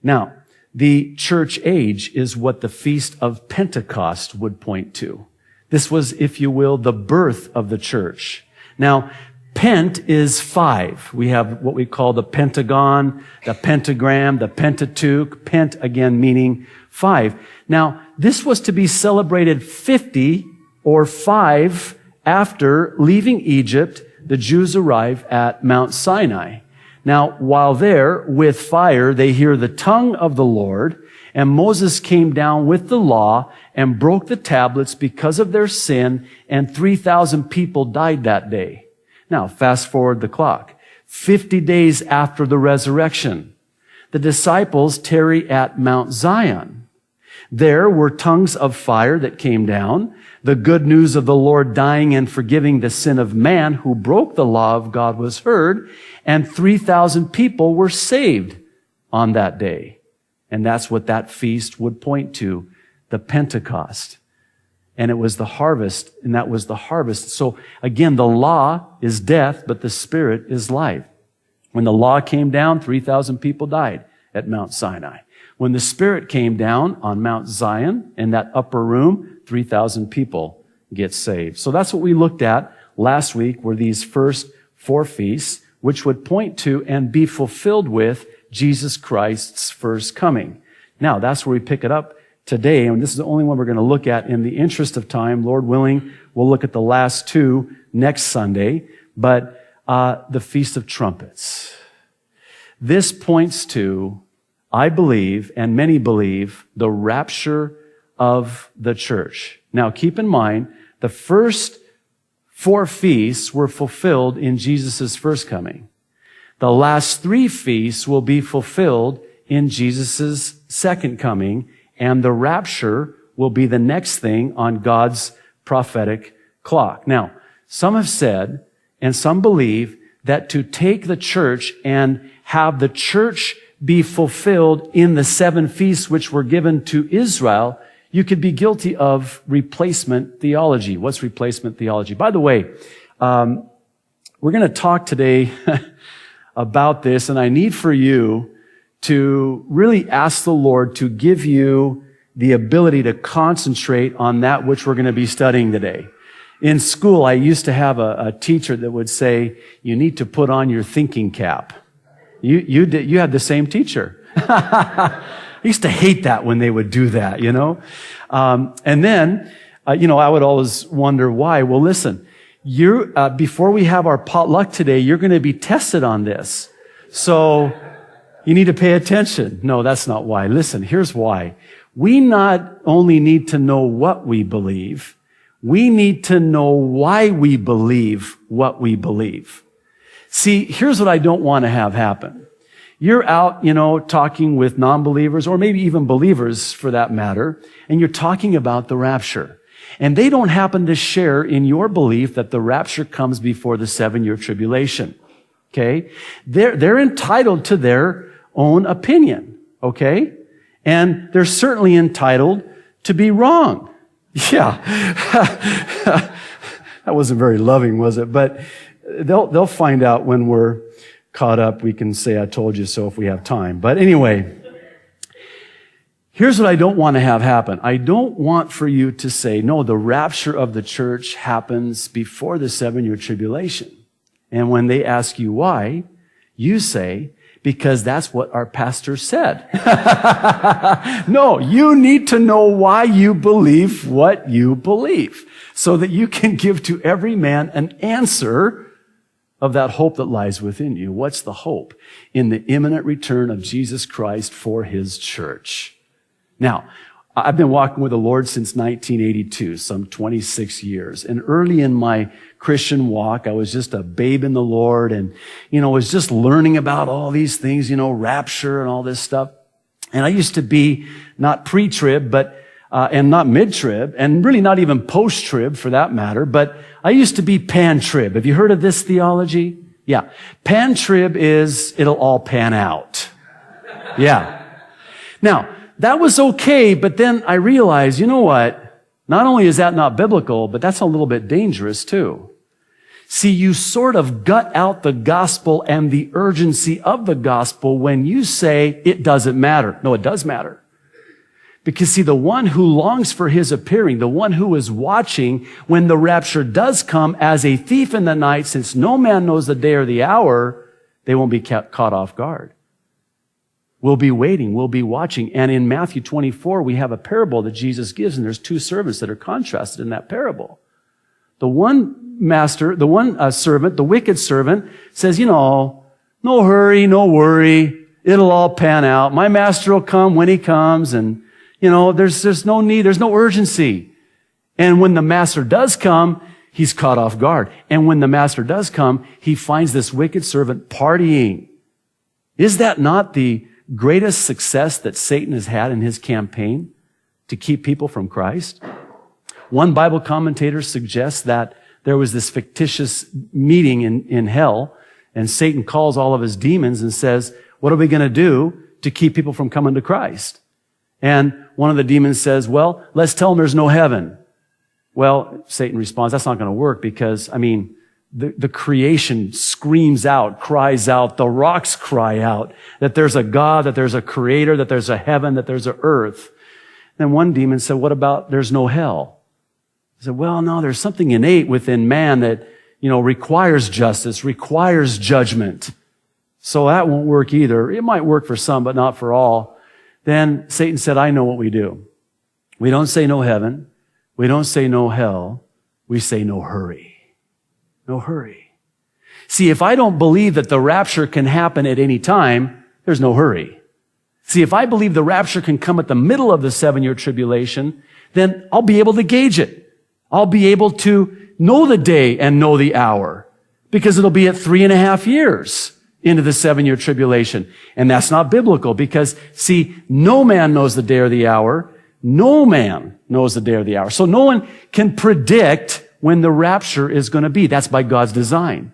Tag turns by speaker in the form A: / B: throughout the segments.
A: Now, the church age is what the Feast of Pentecost would point to. This was, if you will, the birth of the church. Now, Pent is 5. We have what we call the pentagon, the pentagram, the Pt2. Pent, again, meaning 5. Now, this was to be celebrated 50 or 5 after leaving Egypt. The Jews arrive at Mount Sinai. Now, while there with fire, they hear the tongue of the Lord, and Moses came down with the law and broke the tablets because of their sin, and 3,000 people died that day. Now, fast forward the clock. 50 days after the resurrection, the disciples tarry at Mount Zion. There were tongues of fire that came down, the good news of the Lord dying and forgiving the sin of man who broke the law of God was heard, and 3,000 people were saved on that day. And that's what that feast would point to, the Pentecost. And it was the harvest, and that was the harvest. So again, the law is death, but the Spirit is life. When the law came down, 3,000 people died at Mount Sinai. When the Spirit came down on Mount Zion, in that upper room, 3,000 people get saved. So that's what we looked at last week, were these first 4 feasts, which would point to and be fulfilled with Jesus Christ's first coming. Now, that's where we pick it up today, and this is the only one we're going to look at. In the interest of time, Lord willing, we'll look at the last 2 next Sunday, but the Feast of Trumpets. This points to, I believe, and many believe, the rapture of the church. Now, keep in mind, the first 4 feasts were fulfilled in Jesus' first coming. The last 3 feasts will be fulfilled in Jesus' second coming, and the rapture will be the next thing on God's prophetic clock. Now, some have said, and some believe, that to take the church and have the church be fulfilled in the 7 feasts which were given to Israel, you could be guilty of replacement theology. What's replacement theology? By the way, we're going to talk today about this, and I need for you to really ask the Lord to give you the ability to concentrate on that which we're going to be studying today. In school, I used to have a teacher that would say, you need to put on your thinking cap. You had the same teacher. I used to hate that when they would do that, you know. And then, I would always wonder why. Well, listen, before we have our potluck today, you're going to be tested on this. So you need to pay attention. No, that's not why. Listen, here's why. We not only need to know what we believe, we need to know why we believe what we believe. See, here's what I don't want to have happen. You're out, talking with non-believers, or maybe even believers for that matter, and you're talking about the rapture. And they don't happen to share in your belief that the rapture comes before the 7-year tribulation. Okay? They're entitled to their own opinion. Okay? And they're certainly entitled to be wrong. Yeah. That wasn't very loving, was it? But they'll find out when we're caught up. We can say, I told you so, if we have time. But anyway, here's what I don't want to have happen. I don't want for you to say, no, the rapture of the church happens before the 7-year tribulation. And when they ask you why, you say, because that's what our pastor said. No, you need to know why you believe what you believe, so that you can give to every man an answer of that hope that lies within you. What's the hope? In the imminent return of Jesus Christ for His church. Now, I've been walking with the Lord since 1982, some 26 years. And early in my Christian walk, I was just a babe in the Lord and, was just learning about all these things, rapture and all this stuff. And I used to be not pre-trib, and not mid-trib, and really not even post-trib for that matter, but I used to be pan-trib. Have you heard of this theology? Yeah. Pan-trib is, it'll all pan out. Yeah. Now, that was okay, but then I realized, you know what? Not only is that not biblical, but that's a little bit dangerous too. See, you sort of gut out the gospel and the urgency of the gospel when you say it doesn't matter. No, it does matter. Because see, the one who longs for his appearing, the one who is watching when the rapture does come as a thief in the night, since no man knows the day or the hour, they won't be caught off guard. We'll be waiting, we'll be watching. And in Matthew 24, we have a parable that Jesus gives, and there's two servants that are contrasted in that parable. The one servant, the wicked servant, says, no hurry, no worry. It'll all pan out. My master will come when he comes, and, there's no need, there's no urgency. And when the master does come, he's caught off guard. And when the master does come, he finds this wicked servant partying. Is that not the greatest success that Satan has had in his campaign to keep people from Christ? One Bible commentator suggests that there was this fictitious meeting in hell, and Satan calls all of his demons and says, what are we going to do to keep people from coming to Christ? And one of the demons says, well, let's tell them there's no heaven. Well, Satan responds, that's not going to work because, the creation screams out, cries out, the rocks cry out that there's a God, that there's a creator, that there's a heaven, that there's a earth. Then one demon said, what about there's no hell? He said, well, no, there's something innate within man that, requires justice, requires judgment. So that won't work either. It might work for some, but not for all. Then Satan said, I know what we do. We don't say no heaven. We don't say no hell. We say no hurry. No hurry. See, if I don't believe that the rapture can happen at any time, there's no hurry. See, if I believe the rapture can come at the middle of the 7-year tribulation, then I'll be able to gauge it. I'll be able to know the day and know the hour because it'll be at 3.5 years into the 7-year tribulation. And that's not biblical because, see, no man knows the day or the hour. No man knows the day or the hour. So no one can predict when the rapture is going to be. That's by God's design.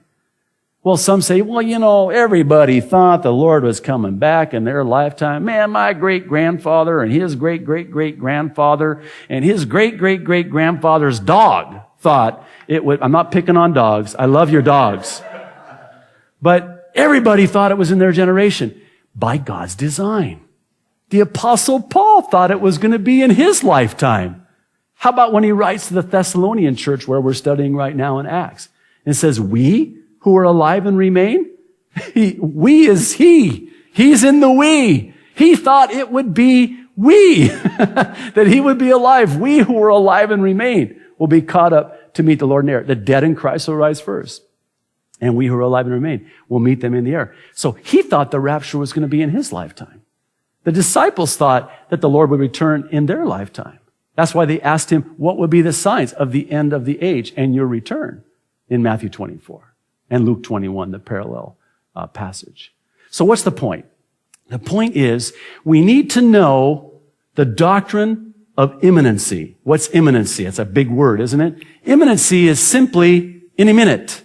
A: Well, some say, well, everybody thought the Lord was coming back in their lifetime. Man, my great-grandfather and his great-great-great-grandfather and his great-great-great-grandfather's dog thought it would. I'm not picking on dogs. I love your dogs. But everybody thought it was in their generation by God's design. The Apostle Paul thought it was going to be in his lifetime. How about when he writes to the Thessalonian church where we're studying right now in Acts and says, we who are alive and remain? We is he. He's in the we. He thought it would be we, that he would be alive. We who are alive and remain will be caught up to meet the Lord in the air. The dead in Christ will rise first. And we who are alive and remain will meet them in the air. So he thought the rapture was going to be in his lifetime. The disciples thought that the Lord would return in their lifetime. That's why they asked him, what would be the signs of the end of the age and your return in Matthew 24 and Luke 21, the parallel passage. So what's the point? The point is we need to know the doctrine of imminency. What's imminency? It's a big word, isn't it? Imminency is simply in a minute.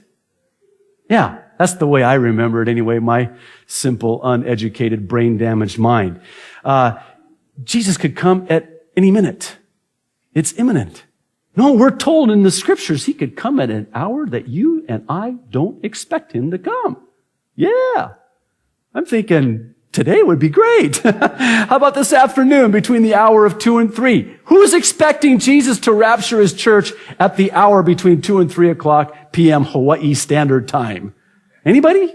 A: Yeah, that's the way I remember it anyway, my simple, uneducated, brain-damaged mind. Jesus could come at any minute. It's imminent. No, we're told in the scriptures he could come at an hour that you and I don't expect him to come. Yeah. I'm thinking today would be great. How about this afternoon between the hour of 2 and 3? Who's expecting Jesus to rapture his church at the hour between 2 and 3 o'clock p.m. Hawaii Standard Time? Anybody?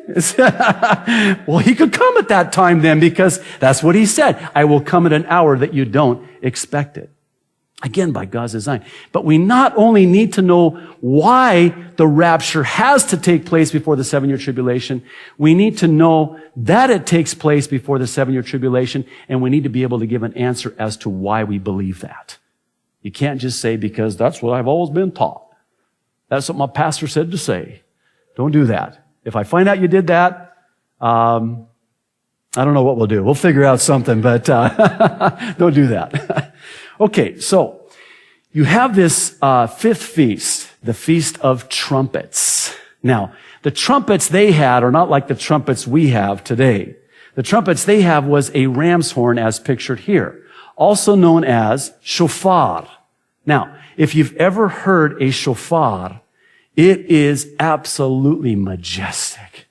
A: Well, he could come at that time then because that's what he said. I will come at an hour that you don't expect it. Again, by God's design. But we not only need to know why the rapture has to take place before the 7-year tribulation, we need to know that it takes place before the 7-year tribulation, and we need to be able to give an answer as to why we believe that. You can't just say, because that's what I've always been taught. That's what my pastor said to say. Don't do that. If I find out you did that, I don't know what we'll do. We'll figure out something, but don't do that. Okay, so you have this fifth feast, the Feast of Trumpets. Now, the trumpets they had are not like the trumpets we have today. The trumpets they have was a ram's horn as pictured here, also known as shofar. Now, if you've ever heard a shofar, It is absolutely majestic.